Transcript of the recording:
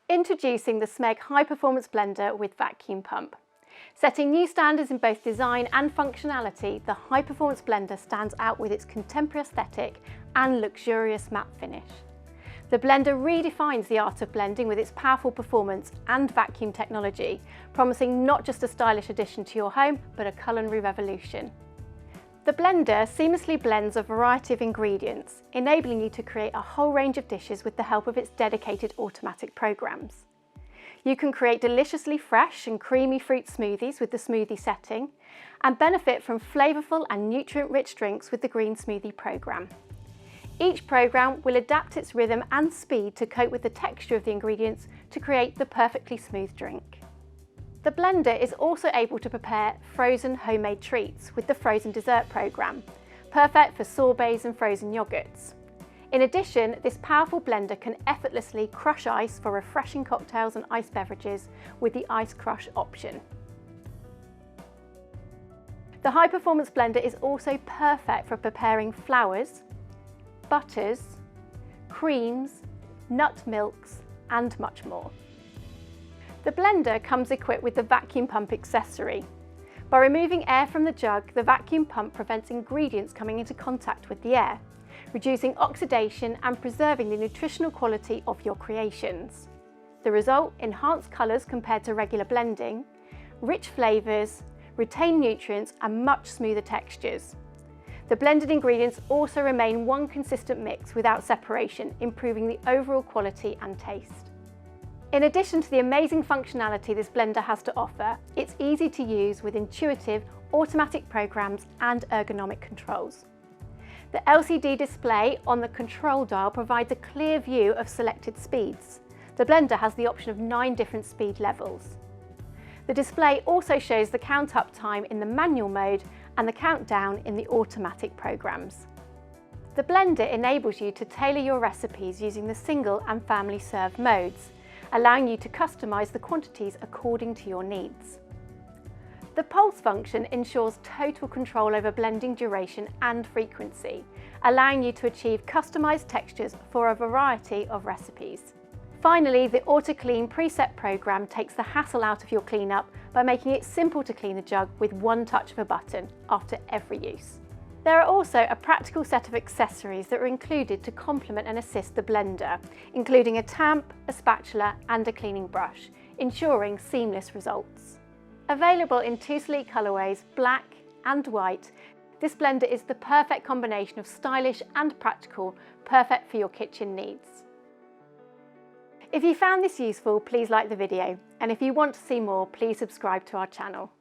Introducing the Smeg High Performance Blender with vacuum pump. Setting new standards in both design and functionality, the High Performance Blender stands out with its contemporary aesthetic and luxurious matte finish. The blender redefines the art of blending with its powerful performance and vacuum technology, promising not just a stylish addition to your home, but a culinary revolution. The blender seamlessly blends a variety of ingredients, enabling you to create a whole range of dishes with the help of its dedicated automatic programs. You can create deliciously fresh and creamy fruit smoothies with the smoothie setting, and benefit from flavourful and nutrient-rich drinks with the green smoothie program. Each program will adapt its rhythm and speed to cope with the texture of the ingredients to create the perfectly smooth drink. The blender is also able to prepare frozen homemade treats with the frozen dessert program, perfect for sorbets and frozen yogurts. In addition, this powerful blender can effortlessly crush ice for refreshing cocktails and iced beverages with the ice crush option. The High Performance Blender is also perfect for preparing flours, butters, creams, nut milks, and much more. The blender comes equipped with the vacuum pump accessory. By removing air from the jug, the vacuum pump prevents ingredients coming into contact with the air, reducing oxidation and preserving the nutritional quality of your creations. The result: enhanced colours compared to regular blending, rich flavours, retained nutrients and much smoother textures. The blended ingredients also remain one consistent mix without separation, improving the overall quality and taste. In addition to the amazing functionality this blender has to offer, it's easy to use with intuitive automatic programs and ergonomic controls. The LCD display on the control dial provides a clear view of selected speeds. The blender has the option of 9 different speed levels. The display also shows the count up time in the manual mode and the countdown in the automatic programs. The blender enables you to tailor your recipes using the single and family serve modes, allowing you to customize the quantities according to your needs. The pulse function ensures total control over blending duration and frequency, allowing you to achieve customized textures for a variety of recipes. Finally, the Auto Clean preset program takes the hassle out of your cleanup by making it simple to clean the jug with one touch of a button after every use. There are also a practical set of accessories that are included to complement and assist the blender, including a tamp, a spatula and a cleaning brush, ensuring seamless results. Available in 2 sleek colourways, black and white, this blender is the perfect combination of stylish and practical, perfect for your kitchen needs. If you found this useful, please like the video, and if you want to see more, please subscribe to our channel.